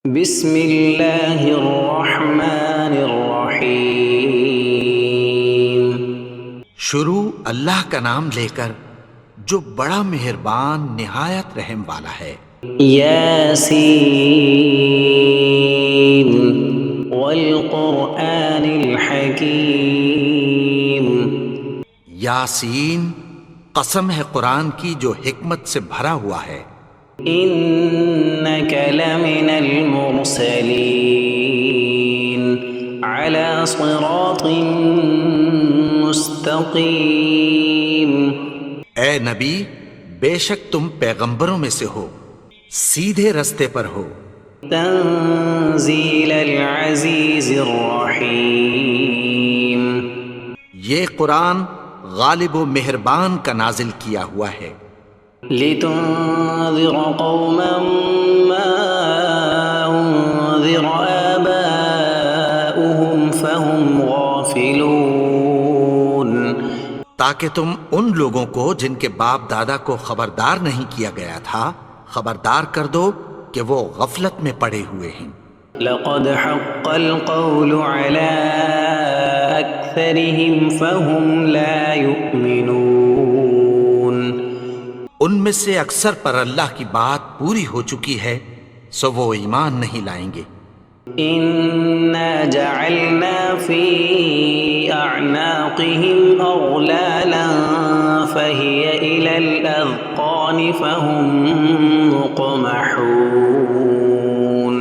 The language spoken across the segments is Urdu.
بسم اللہ الرحمن الرحیم۔ شروع اللہ کا نام لے کر جو بڑا مہربان نہایت رحم والا ہے۔ یاسین والقرآن الحکیم۔ یاسین، قسم ہے قرآن کی جو حکمت سے بھرا ہوا ہے۔ انک لمن المرسلین علی صراط مستقیم۔ اے نبی، بے شک تم پیغمبروں میں سے ہو، سیدھے رستے پر ہو۔ تنزیل العزیز الرحیم۔ یہ قرآن غالب و مہربان کا نازل کیا ہوا ہے۔ لتنذر قوما ما انذر آباؤهم فهم غافلون۔ تاکہ تم ان لوگوں کو جن کے باپ دادا کو خبردار نہیں کیا گیا تھا خبردار کر دو کہ وہ غفلت میں پڑے ہوئے ہیں۔ لقد حق القول على أكثرهم فهم لا يؤمنون۔ ان میں سے اکثر پر اللہ کی بات پوری ہو چکی ہے سو وہ ایمان نہیں لائیں گے۔ إنا جعلنا في أعناقهم أغلالا فهي إلى الأذقان فهم مقمحون۔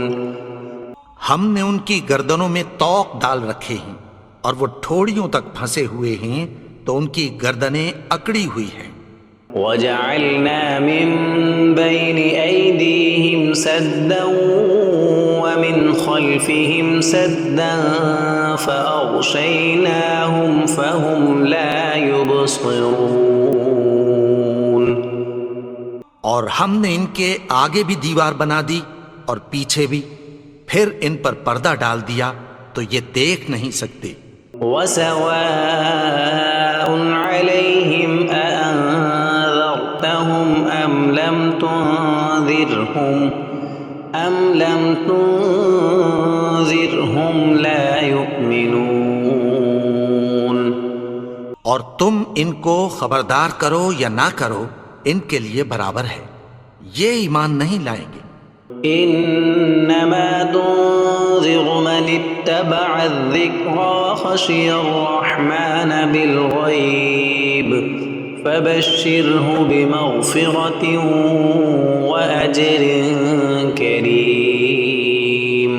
ہم نے ان کی گردنوں میں طوق ڈال رکھے ہیں اور وہ ٹھوڑیوں تک پھنسے ہوئے ہیں تو ان کی گردنیں اکڑی ہوئی ہیں۔ وجعلنا من بين أيديهم سدا ومن خلفهم سدا فأغشيناهم فهم لا يبصرون۔ اور ہم نے ان کے آگے بھی دیوار بنا دی اور پیچھے بھی، پھر ان پر پردہ ڈال دیا تو یہ دیکھ نہیں سکتے۔ وسواء عليهم أأنذرتهم أم لم تنذرهم لا يؤمنون۔ اور تم ان کو خبردار کرو یا نہ کرو ان کے لیے برابر ہے، یہ ایمان نہیں لائیں گے۔ انما تنذر من اتبع الذکر وخشی الرحمن بالغیب فبشرہ بمغفرۃ واجر کریم۔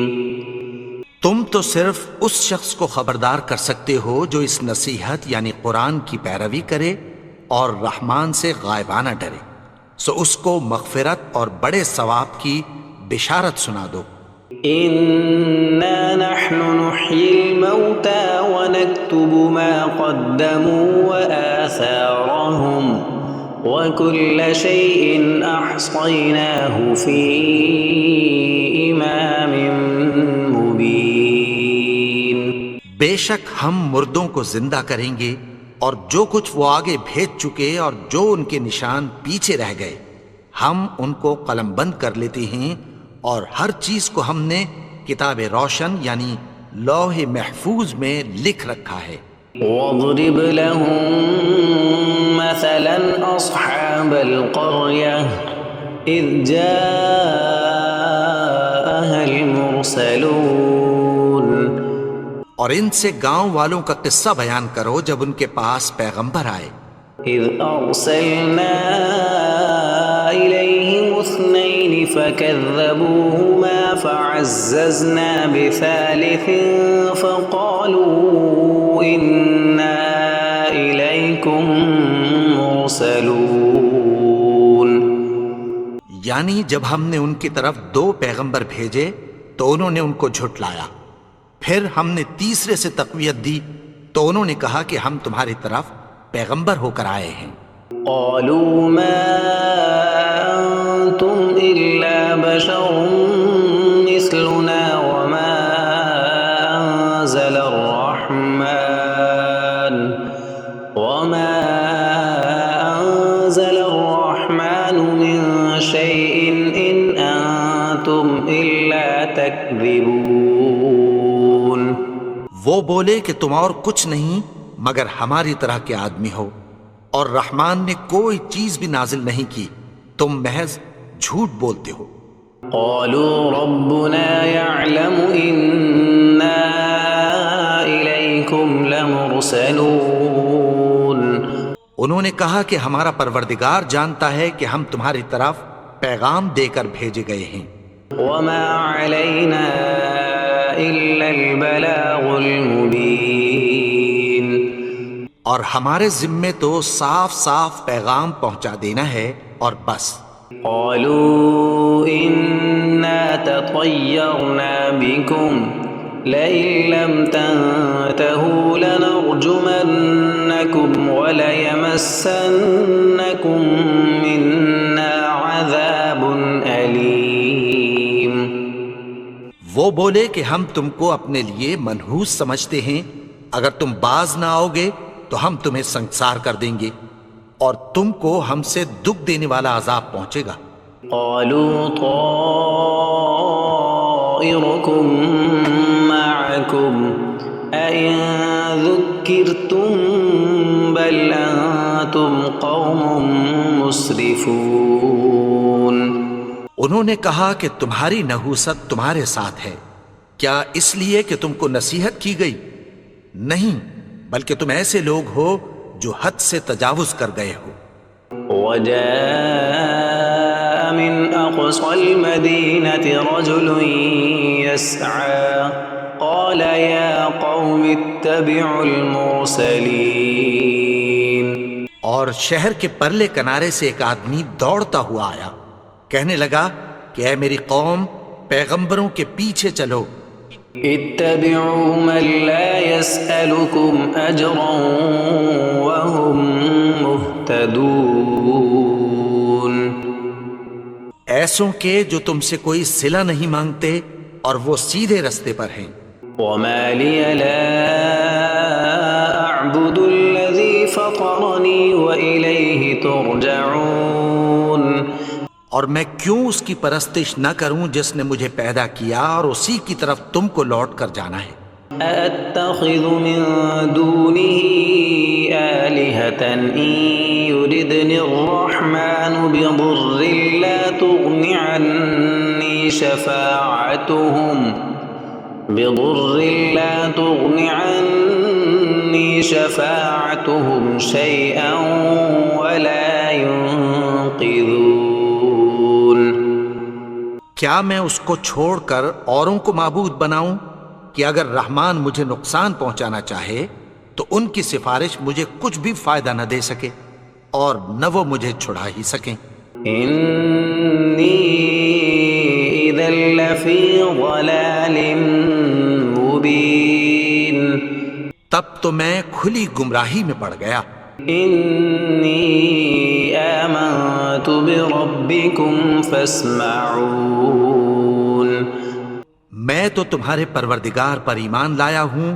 تم تو صرف اس شخص کو خبردار کر سکتے ہو جو اس نصیحت یعنی قرآن کی پیروی کرے اور رحمان سے غائبانہ ڈرے، سو اس کو مغفرت اور بڑے ثواب کی بشارت سنا دو۔ انا نحن نحيي الموتى ونكتب ما قدموا وآثارهم وكل شيء احصيناه في امام مبين۔ بے شک ہم مردوں کو زندہ کریں گے اور جو کچھ وہ آگے بھیج چکے اور جو ان کے نشان پیچھے رہ گئے ہم ان کو قلم بند کر لیتے ہیں، اور ہر چیز کو ہم نے کتاب روشن یعنی لوح محفوظ میں لکھ رکھا ہے۔ واضرب لهم مثلا اصحاب القرية اذ جاءها المرسلون۔ اور ان سے گاؤں والوں کا قصہ بیان کرو جب ان کے پاس پیغمبر آئے۔ اذ ارسلنا الیہم اثنین فکذبوہما فعززنا بثالث فقالوا انا الیکم مرسلون۔ یعنی جب ہم نے ان کی طرف 2 پیغمبر بھیجے تو انہوں نے ان کو جھٹلایا، پھر ہم نے تیسرے سے تقویت دی تو انہوں نے کہا کہ ہم تمہاری طرف پیغمبر ہو کر آئے ہیں۔ قالوا ما انتم الا بشر مثلنا وما انزل الرحمن من شيء ان انتم الا تكذبون وہ بولے کہ تم اور کچھ نہیں مگر ہماری طرح کے آدمی ہو، اور رحمان نے کوئی چیز بھی نازل نہیں کی، تم محض جھوٹ بولتے ہو۔ قالوا ربنا يعلم إنا إليكم لمرسلون انہوں نے کہا کہ ہمارا پروردگار جانتا ہے کہ ہم تمہاری طرف پیغام دے کر بھیجے گئے ہیں، وما علينا إلا البلاغ المبين اور ہمارے ذمے تو صاف صاف پیغام پہنچا دینا ہے اور بس۔ قالوا إنا تطيرنا بكم لئن لم تنتهوا لنرجمنكم وليمسنكم منا عذاب أليم وہ بولے کہ ہم تم کو اپنے لیے منحوس سمجھتے ہیں، اگر تم باز نہ آؤ گے تو ہم تمہیں سنگسار کر دیں گے اور تم کو ہم سے دکھ دینے والا عذاب پہنچے گا۔ قالوا طائركم معكم أئن ذكرتم بل أنتم قوم مسرفون انہوں نے کہا کہ تمہاری نحوست تمہارے ساتھ ہے، کیا اس لیے کہ تم کو نصیحت کی گئی؟ نہیں، بلکہ تم ایسے لوگ ہو جو حد سے تجاوز کر گئے ہو۔ وجاء من أقصى المدينة رجل يسعى قال يا قوم اتبعوا المرسلين اور شہر کے پرلے کنارے سے ایک آدمی دوڑتا ہوا آیا، کہنے لگا کہ اے میری قوم، پیغمبروں کے پیچھے چلو۔ اتبعوا من لا يسألكم أجرا وهم مهتدون ایسوں کے جو تم سے کوئی صلہ نہیں مانگتے اور وہ سیدھے رستے پر ہیں۔ وما لي لا أعبد الذي فطرني وإليه ترجعون اور میں کیوں اس کی پرستش نہ کروں جس نے مجھے پیدا کیا اور اسی کی طرف تم کو لوٹ کر جانا ہے۔ أأتخذ من دونه آلهة إن يردني الرحمن بضر لا تغن عني شفاعتهم شيئا ولا ينقذون کیا میں اس کو چھوڑ کر اوروں کو معبود بناؤں کہ اگر رحمان مجھے نقصان پہنچانا چاہے تو ان کی سفارش مجھے کچھ بھی فائدہ نہ دے سکے اور نہ وہ مجھے چھڑا ہی سکیں۔ إني إذا لفي ضلال مبين تب تو میں کھلی گمراہی میں پڑ گیا۔ إني آمنت بربكم فاسمعون میں تو تمہارے پروردگار پر ایمان لایا ہوں،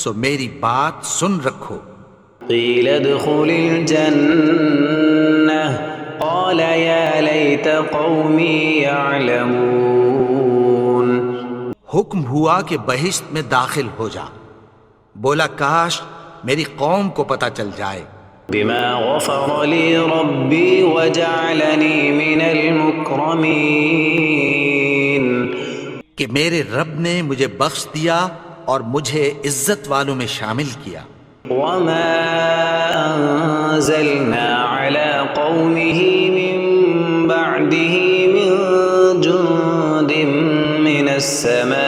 سو میری بات سن رکھو۔ قيل ادخل الجنة قال يا ليت قومي يعلمون حکم ہوا کہ بہشت میں داخل ہو جا، بولا کاش میری قوم کو پتہ چل جائے۔ بما غفر لي ربي وجعلني من المكرمين کہ میرے رب نے مجھے بخش دیا اور مجھے عزت والوں میں شامل کیا۔ وما أنزلنا على قومه من بعده من جند من السماء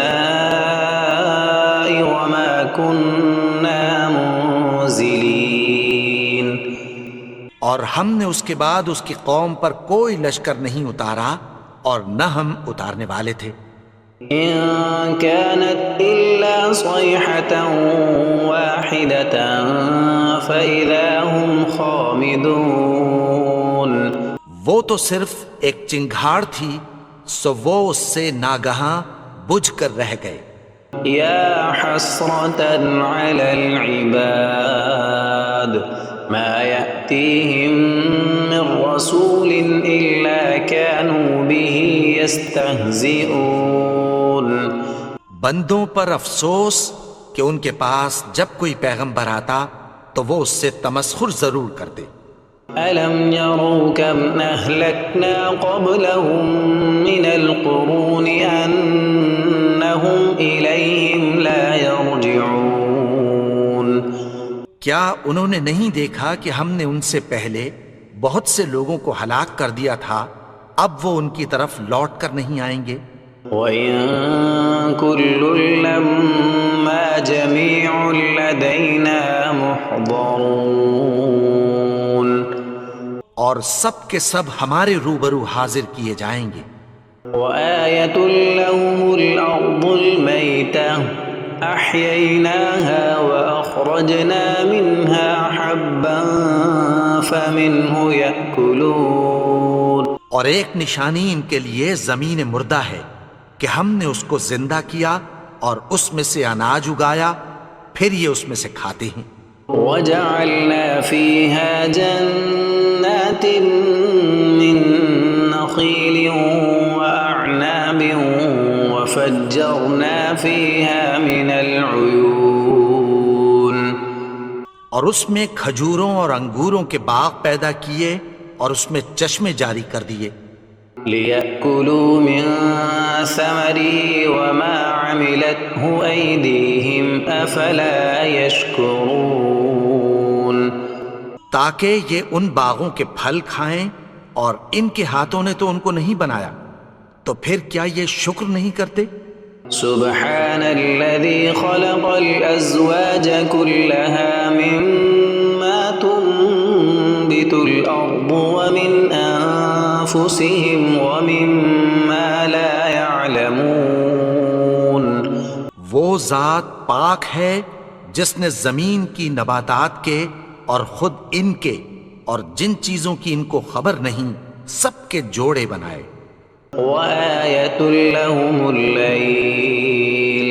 وما كنا منزلين اور ہم نے اس کے بعد اس کی قوم پر کوئی لشکر نہیں اتارا اور نہ ہم اتارنے والے تھے۔ إن كانت إلا صيحة واحدة فإذا هم خامدون وہ تو صرف ایک چنگھاڑ تھی، سو وہ اس سے ناگہاں بجھ کر رہ گئے۔ يا حسرة على العباد ما يأتيهم من رسول إلا كانوا به يستهزئون بندوں پر افسوس کہ ان کے پاس جب کوئی پیغمبر آتا تو وہ اس سے تمسخر ضرور کرتے۔ ألم يروا كم أهلكنا قبلهم من القرون أنهم إليهم لا يرجعون کیا انہوں نے نہیں دیکھا کہ ہم نے ان سے پہلے بہت سے لوگوں کو ہلاک کر دیا تھا، اب وہ ان کی طرف لوٹ کر نہیں آئیں گے؟ وَإِن كُلٌّ لَّمَّا جَمِيعٌ لَّدَيْنَا مُحْضَرُونَ اور سب کے سب ہمارے روبرو حاضر کیے جائیں گے۔ وَآيَةٌ لَّهُمُ الْأَرْضُ الْمَيْتَةُ أَحْيَيْنَاهَا وَأَخْرَجْنَا مِنْهَا حَبًّا فَمِنْهُ يَأْكُلُونَ اور ایک نشانی ان کے لیے زمین مردہ ہے کہ ہم نے اس کو زندہ کیا اور اس میں سے اناج اگایا، پھر یہ اس میں سے کھاتے ہیں۔ وَجَعَلْنَا فِيهَا جَنَّاتٍ مِّن نَّخِيلٍ وَأَعْنَابٍ وَفَجَّرْنَا فِيهَا مِنَ الْعُيُونِ اور اس میں کھجوروں اور انگوروں کے باغ پیدا کیے اور اس میں چشمے جاری کر دیے، لِيَأْكُلُوا مِن ثَمَرِهِ وَمَا عَمِلَتْهُ أَيْدِيهِمْ أَفَلَا يَشْكُرُونَ تاکہ یہ ان باغوں کے پھل کھائیں، اور ان کے ہاتھوں نے تو ان کو نہیں بنایا، تو پھر کیا یہ شکر نہیں کرتے؟ سبحان الذي خلق الأزواج كلها مما تنبت الأرض ومن أنفسهم ومما لا يعلمون وہ ذات پاک ہے جس نے زمین کی نباتات کے اور خود ان کے اور جن چیزوں کی ان کو خبر نہیں سب کے جوڑے بنائے۔ وآية لهم الليل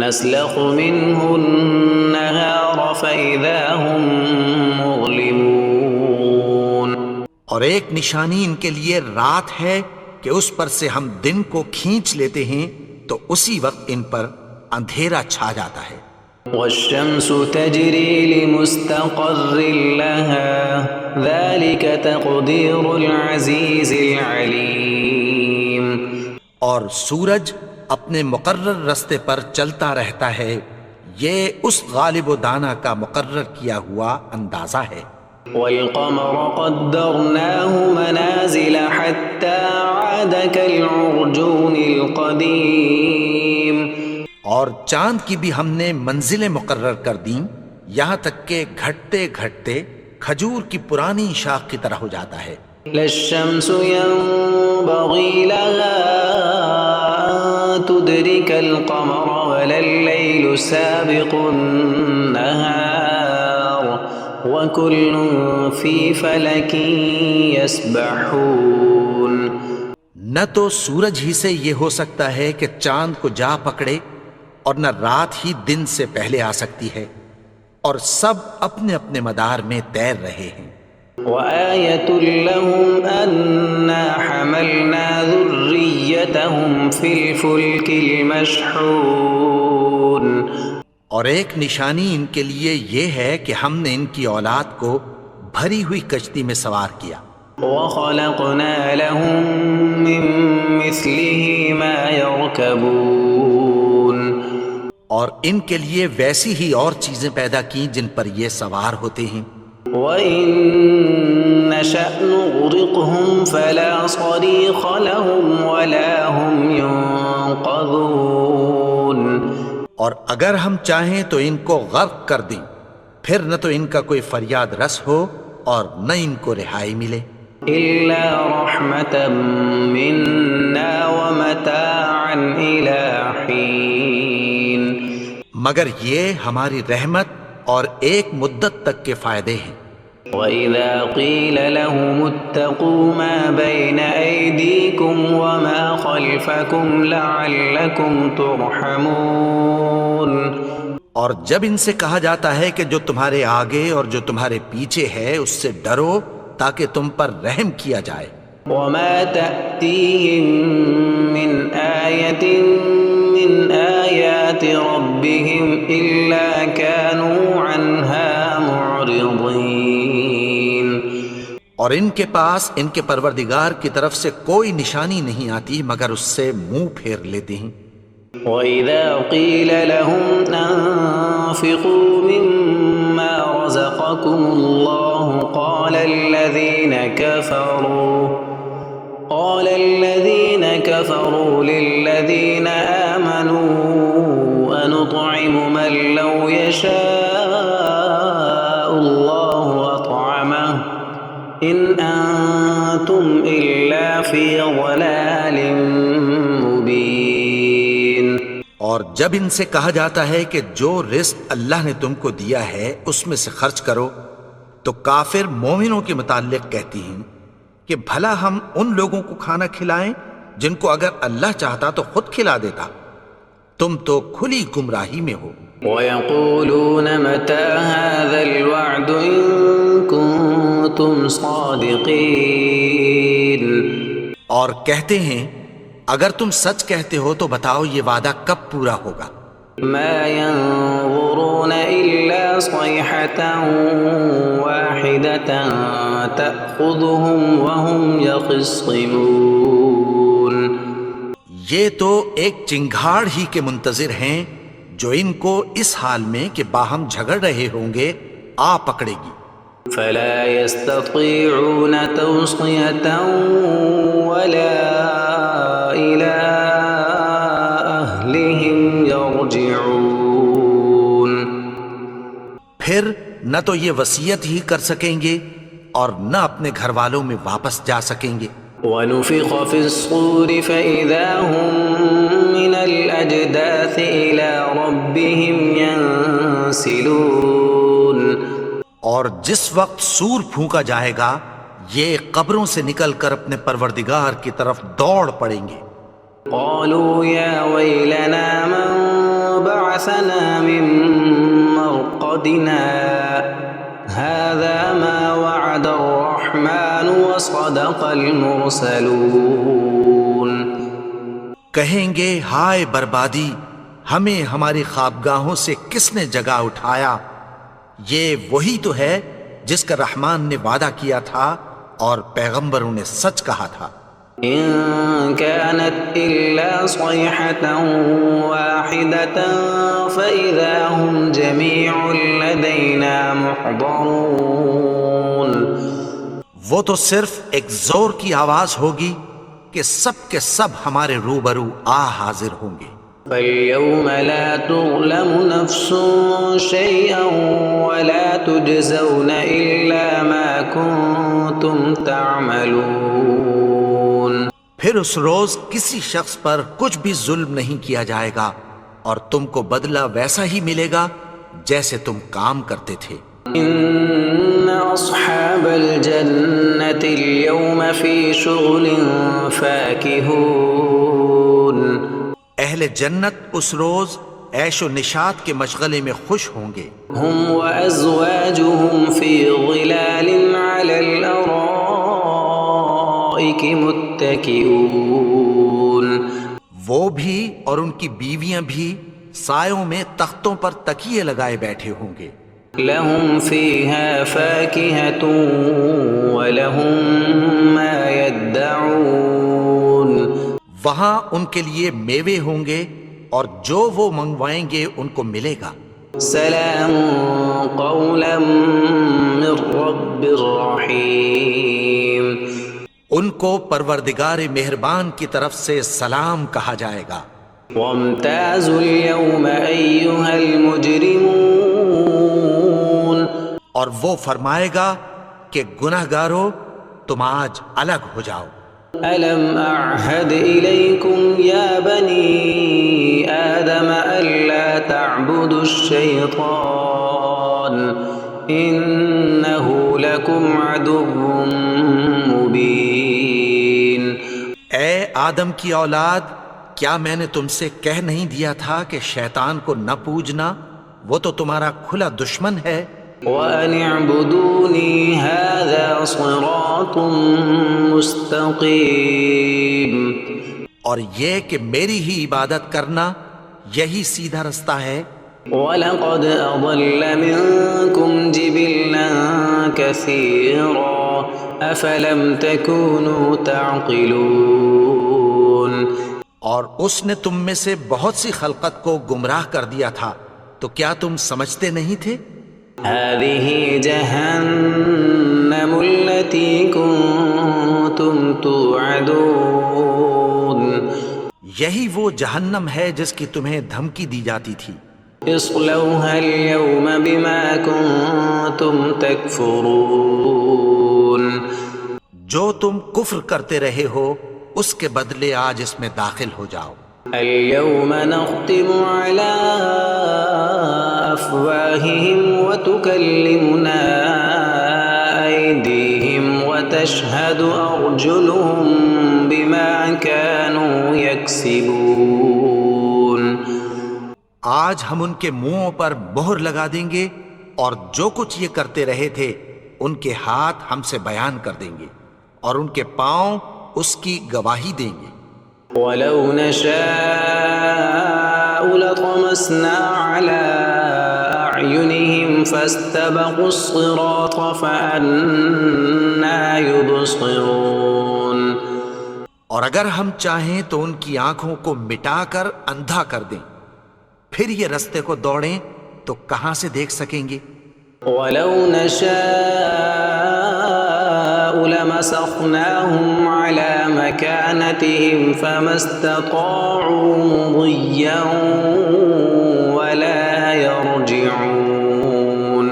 نسلخ منه النهار فإذا هم مظلمون اور ایک نشانی ان کے لیے رات ہے کہ اس پر سے ہم دن کو کھینچ لیتے ہیں تو اسی وقت ان پر اندھیرا چھا جاتا ہے۔ والشمس تجري لمستقر لها ذلك تقدير العزيز العليم اور سورج اپنے مقرر رستے پر چلتا رہتا ہے، یہ اس غالب و دانا کا مقرر کیا ہوا اندازہ ہے۔ والقمر قدرناه منازل حتى عاد كالعرجون القديم اور چاند کی بھی ہم نے منزلیں مقرر کر دیں، یہاں تک کہ گھٹتے گھٹتے کھجور کی پرانی شاخ کی طرح ہو جاتا ہے۔ لا الشمس ينبغي لها أن تدرك القمر ولا الليل سابق النهار وكل في فلك يسبحون نہ تو سورج ہی سے یہ ہو سکتا ہے کہ چاند کو جا پکڑے، اور نہ رات ہی دن سے پہلے آ سکتی ہے، اور سب اپنے اپنے مدار میں تیر رہے ہیں۔ وآية لهم أنا حملنا ذريتهم في الفلك المشحون اور ایک نشانی ان کے لیے یہ ہے کہ ہم نے ان کی اولاد کو بھری ہوئی کشتی میں سوار کیا۔ وخلقنا لهم من مثله ما يركبون اور ان کے لیے ویسی ہی اور چیزیں پیدا کی جن پر یہ سوار ہوتے ہیں۔ وَإِن نَّشَأْ نُغْرِقْهُمْ فَلَا صَرِيخَ لَهُمْ وَلَا هُمْ يُنقَذُونَ اور اگر ہم چاہیں تو ان کو غرق کر دیں، پھر نہ تو ان کا کوئی فریاد رس ہو اور نہ ان کو رہائی ملے۔ إِلَّا رَحْمَةً مِّنَّا وَمَتَاعًا إِلَىٰ حِينٍ مگر یہ ہماری رحمت اور ایک مدت تک کے فائدے ہیں۔ وَإِذَا قِيلَ لَهُمُ اتَّقُوا مَا بَيْنَ أَيْدِيكُمْ وَمَا خَلْفَكُمْ لَعَلَّكُمْ تُرْحَمُونَ اور جب ان سے کہا جاتا ہے کہ جو تمہارے آگے اور جو تمہارے پیچھے ہے اس سے ڈرو تاکہ تم پر رحم کیا جائے۔ وما تأتيهم من آية من آيات ربهم إلا كانوا عنها معرضين۔ اور ان کے پاس ان کے پروردگار کی طرف سے کوئی نشانی نہیں آتی مگر اس سے منہ پھیر لیتے ہیں۔ وَإِذَا قِيلَ لَهُمْ أَنفِقُوا مِمَّا رَزَقَكُمُ اللَّهُ قَالَ الَّذِينَ كَفَرُوا لِلَّذِينَ آمَنُوا أَنُطْعِمُ مَن لَّوْ يَشَاءُ اللَّهُ أَطْعَمَهُ إِنْ أَنتُمْ إِلَّا فِي ضَلَالٍ مُّبِينٍ۔ اور جب ان سے کہا جاتا ہے کہ جو رزق اللہ نے تم کو دیا ہے اس میں سے خرچ کرو، تو کافر مومنوں کے متعلق کہتی ہیں کہ بھلا ہم ان لوگوں کو کھانا کھلائیں جن کو اگر اللہ چاہتا تو خود کھلا دیتا، تم تو کھلی گمراہی میں ہو۔ وَيَقُولُونَ مَتَى هَذَا الْوَعْدُ إِن كُنتُمْ صَادِقِينَ۔ اور کہتے ہیں اگر تم سچ کہتے ہو تو بتاؤ یہ وعدہ کب پورا ہوگا؟ مَا يَنظُرُونَ إِلَّا صَيْحَةً وَاحِدَةً تَأْخُذُهُمْ وَهُمْ يَخِصِّمُونَ۔ یہ تو ایک چنگھاڑ ہی کے منتظر ہیں جو ان کو اس حال میں کہ باہم جھگڑ رہے ہوں گے آ پکڑے گی۔ فَلَا يَسْتَطِيعُونَ تَوْصِيَةً وَلَا إِلَىٰ أَهْلِهِمْ يَرْجِعُونَ۔ پھر نہ تو یہ وصیت ہی کر سکیں گے اور نہ اپنے گھر والوں میں واپس جا سکیں گے۔ وَنُفِخَ فِي الصُّورِ فَإِذَا هُم مِّنَ الْأَجْدَاثِ إِلَىٰ رَبِّهِمْ يَنسِلُونَ۔ اور جس وقت سور پھونکا جائے گا یہ قبروں سے نکل کر اپنے پروردگار کی طرف دوڑ پڑیں گے۔ قالوا يا ويلنا من بعثنا من مرقدنا هذا ما وعد الرحمن وصدق المرسلون۔ کہیں گے ہائے بربادی، ہمیں ہماری خوابگاہوں سے کس نے جگا اٹھایا؟ یہ وہی تو ہے جس کا رحمان نے وعدہ کیا تھا اور پیغمبروں نے سچ کہا تھا۔ إن كانت إلا صيحة واحدة فإذا هم جميع لدينا محضرون۔ وہ تو صرف ایک زور کی آواز ہوگی کہ سب کے سب ہمارے روبرو حاضر ہوں گے۔ فَالْيَوْمَ لَا تُظْلَمُ نَفْسٌ شَيْئًا وَلَا تُجْزَوْنَ إِلَّا مَا كُنتُمْ تَعْمَلُونَ۔ پھر اس روز کسی شخص پر کچھ بھی ظلم نہیں کیا جائے گا اور تم کو بدلہ ویسا ہی ملے گا جیسے تم کام کرتے تھے۔ إِنَّ أَصْحَابَ الْجَنَّةِ الْيَوْمَ فِي شُغُلٍ فَاكِهُونَ۔ اہل جنت اس روز عیش و نشاط کے مشغلے میں خوش ہوں گے۔ هُمْ وَأَزْوَاجُهُمْ فِي ظِلَالٍ عَلَى الْأَرَائِكِ مُتَّكِئُونَ۔ وہ بھی اور ان کی بیویاں بھی سایوں میں تختوں پر تکیے لگائے بیٹھے ہوں گے۔ لَهُمْ فِيهَا فَاكِهَةٌ وَلَهُمْ مَا يَدَّعُونَ۔ وہاں ان کے لیے میوے ہوں گے اور جو وہ منگوائیں گے ان کو ملے گا۔ سلام قولا من رب رحیم۔ ان کو پروردگار مہربان کی طرف سے سلام کہا جائے گا۔ وامتازوا اليوم ایھا المجرمون۔ اور وہ فرمائے گا کہ گنہگارو تم آج الگ ہو جاؤ۔ ألم أعهد إليكم يا بني آدم ألا تعبدوا الشيطان إنه لكم عدو مبين۔ اے آدم کی اولاد، کیا میں نے تم سے کہہ نہیں دیا تھا کہ شیطان کو نہ پوجنا؟ وہ تو تمہارا کھلا دشمن ہے. وَأَنِ اعْبُدُونِي هَذَا صِرَاطٌ مُسْتَقِيمٌ. اور یہ کہ میری ہی عبادت کرنا یہی سیدھا رستہ ہے. وَلَقَدْ أَضَلَّ مِنكُمْ جِبِلًّا كَثِيرًا أَفَلَمْ تَكُونُوا تَعْقِلُونَ. اور اس نے تم میں سے بہت سی خلقت کو گمراہ کر دیا تھا، تو کیا تم سمجھتے نہیں تھے؟ هَذِهِ جَهَنَّمُ الَّتِي كُنتُمْ تُوعَدُونَ. یہی وہ جہنم ہے جس کی تمہیں دھمکی دی جاتی تھی. اصلوها اليوم بما كنتم تكفرون. جو تم کفر کرتے رہے ہو اس کے بدلے آج اس میں داخل ہو جاؤ. اليوم نختم على أفواههم وتكلمنا أيديهم وتشهد أرجلهم بما كانوا يكسبون. آج ہم ان کے منہوں پر مہر لگا دیں گے اور جو کچھ یہ کرتے رہے تھے ان کے ہاتھ ہم سے بیان کر دیں گے اور ان کے پاؤں اس کی گواہی دیں گے. وَلَوْ نَشَاءُ لَطَمَسْنَا عَلَىٰ أَعْيُنِهِمْ فَاسْتَبَقُوا الصِّرَاطَ فَأَنَّىٰ يُبْصِرُونَ. اور اگر ہم چاہیں تو ان کی آنکھوں کو مٹا کر اندھا کر دیں، پھر یہ رستے کو دوڑیں تو کہاں سے دیکھ سکیں گے؟ وَلَوْ نَشَاءُ لَمَسَخْنَاهُمْ عَلَىٰ مَكَانَتِهِمْ فَمَا اسْتَطَاعُوا مُضِيًّا وَلَا يَرْجِعُونَ.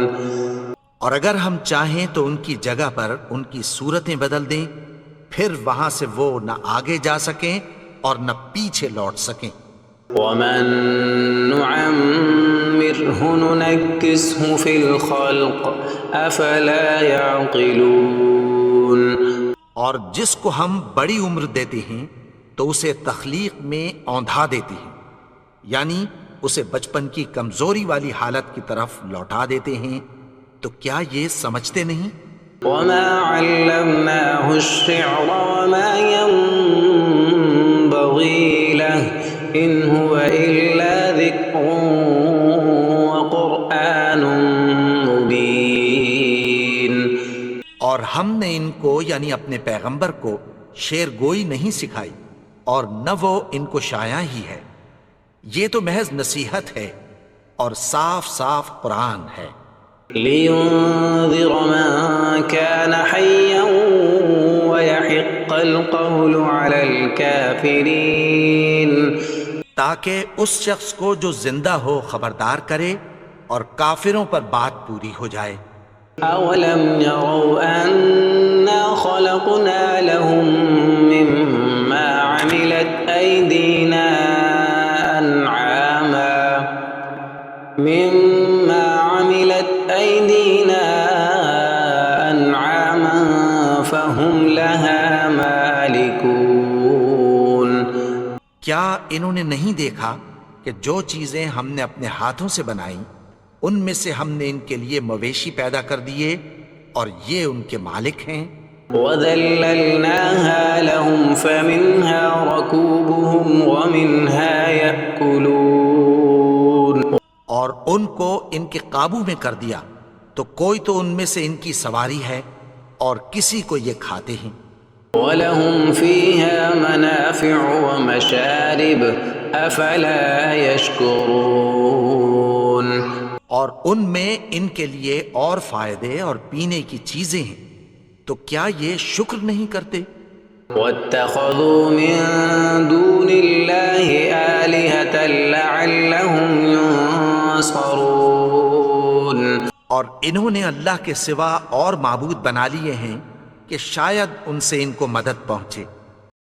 اور اگر ہم چاہیں تو ان کی جگہ پر ان کی صورتیں بدل دیں، پھر وہاں سے وہ نہ آگے جا سکیں اور نہ پیچھے لوٹ سکیں. وَمَن نُعَمِّرْهُ نُنَكِّسْهُ فِي الْخَلْقِ أَفَلَا يَعْقِلُونَ. اور جس کو ہم بڑی عمر دیتے ہیں تو اسے تخلیق میں اوندھا دیتے ہیں، یعنی اسے بچپن کی کمزوری والی حالت کی طرف لوٹا دیتے ہیں. تو کیا یہ سمجھتے نہیں؟ وَمَا عَلَّمْنَاهُ الشِّعْرَ وَمَا يَنبَغِي لَهُ إِنْ هُوَ إِلَّا ذِكْرٌ وَقُرْآنٌ مُبِينٌ. اور ہم نے ان کو یعنی اپنے پیغمبر کو شعر گوئی نہیں سکھائی اور نہ وہ ان کو شایع ہی ہے. یہ تو محض نصیحت ہے اور صاف صاف قرآن ہے. لِيُنذِرَ مَن كَانَ حَيًّا وَيَحِقَّ الْقَوْلُ عَلَى الْكَافِرِينَ. تاکہ اس شخص کو جو زندہ ہو خبردار کرے اور کافروں پر بات پوری ہو جائے. أَوَلَمْ يَرَوْا أَنَّا خَلَقْنَا لَهُم مِّمَّا عَمِلَتْ أَيْدِينَا أَنْعَامًا فَهُمْ لَهَا مَالِكُونَ. کیا انہوں نے نہیں دیکھا کہ جو چیزیں ہم نے اپنے ہاتھوں سے بنائیں ان میں سے ہم نے ان کے لیے مویشی پیدا کر دیے اور یہ ان کے مالک ہیں. وَذَلَّلْنَاهَا لَهُمْ فَمِنْهَا رَكُوبُهُمْ وَمِنْهَا يَأْكُلُونَ. اور ان کو ان کے قابو میں کر دیا تو کوئی تو ان میں سے ان کی سواری ہے اور کسی کو یہ کھاتے ہیں. وَلَهُمْ فِيهَا مَنَافِعُ وَمَشَارِبُ أَفَلَا يَشْكُرُونَ. اور ان میں ان کے لیے اور فائدے اور پینے کی چیزیں ہیں، تو کیا یہ شکر نہیں کرتے؟ وَاتَّخَذُوا مِن دُونِ اللَّهِ آلِهَةً لَعَلَّهُمْ يُنصَرُونَ. اور انہوں نے اللہ کے سوا اور معبود بنا لیے ہیں کہ شاید ان سے ان کو مدد پہنچے.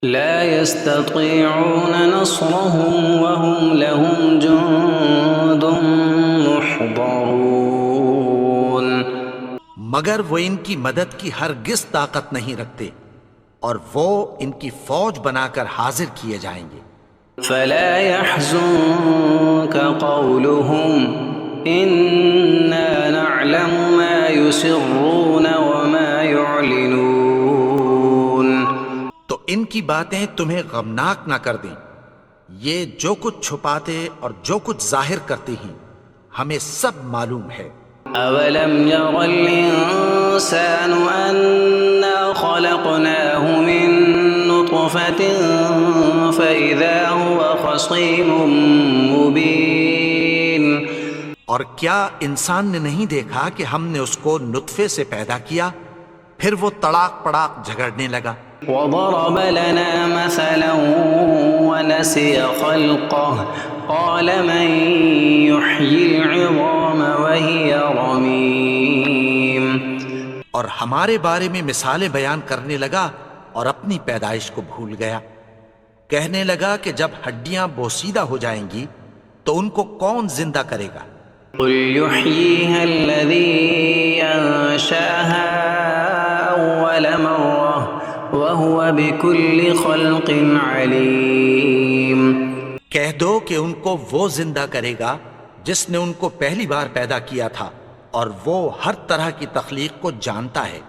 لا يستطيعون نصرهم وهم لهم جند محضرون. مگر وہ ان کی مدد کی ہرگز طاقت نہیں رکھتے اور وہ ان کی فوج بنا کر حاضر کیے جائیں گے. فلا يحزنك قولهم إنا نعلم ما يسرون وما يعلنون. تو ان کی باتیں تمہیں غمناک نہ کر دیں، یہ جو کچھ چھپاتے اور جو کچھ ظاہر کرتے ہیں ہمیں سب معلوم ہے۔ أولم ير الإنسان أنا خلقناه من نطفة فإذا هو خصيم مبين. اور کیا انسان نے نہیں دیکھا کہ ہم نے اس کو نطفے سے پیدا کیا پھر وہ تڑاک پڑاک جھگڑنے لگا۔ وضرب لنا مثلا ونسي خلقه قال من يحيي العظام وهي رميم. اور ہمارے بارے میں مثالیں بیان کرنے لگا اور اپنی پیدائش کو بھول گیا، کہنے لگا کہ جب ہڈیاں بوسیدہ ہو جائیں گی تو ان کو کون زندہ کرے گا؟ قل يحييها الذي أنشأها أول مرة وهو بكل خلق عليم. کہہ دو کہ ان کو وہ زندہ کرے گا جس نے ان کو پہلی بار پیدا کیا تھا اور وہ ہر طرح کی تخلیق کو جانتا ہے۔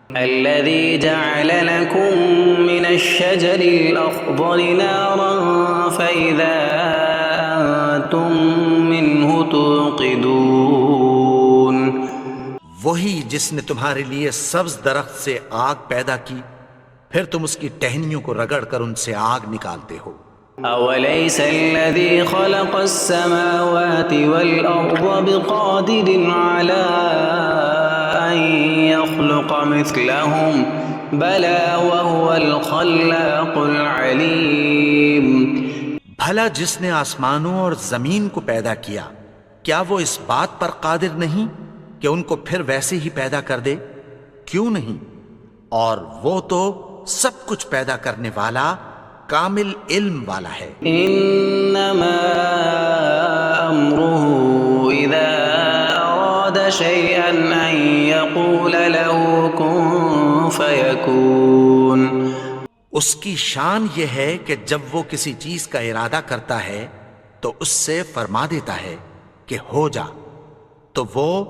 الذي جعل لكم من الشجر الأخضر نارا فإذا أنتم منه توقدون. وہی جس نے تمہارے لیے سبز درخت سے آگ پیدا کی پھر تم اس کی ٹہنیوں کو رگڑ کر ان سے آگ نکالتے ہو۔ أوليس الذي خلق السماوات والأرض بقادر على أن يخلق مثلهم بلى وهو الخلاق العليم. بھلا جس نے آسمانوں اور زمین کو پیدا کیا کیا وہ اس بات پر قادر نہیں کہ ان کو پھر ویسے ہی پیدا کر دے؟ کیوں نہیں؟ اور وہ تو سب کچھ پیدا کرنے والا کامل علم والا ہے۔ انما امره اذا اراد شيئا ان يقول له كن فيكون. اس کی شان یہ ہے کہ جب وہ کسی چیز کا ارادہ کرتا ہے تو اس سے فرما دیتا ہے کہ ہو جا، تو وہ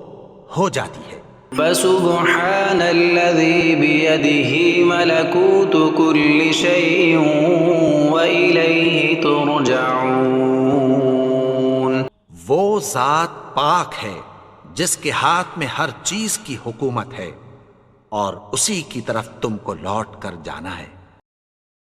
ہو جاتی ہے۔ فسبحان الذي بيده ملكوت كل شيء وإليه ترجعون. وہ ذات پاک ہے جس کے ہاتھ میں ہر چیز کی حکومت ہے اور اسی کی طرف تم کو لوٹ کر جانا ہے۔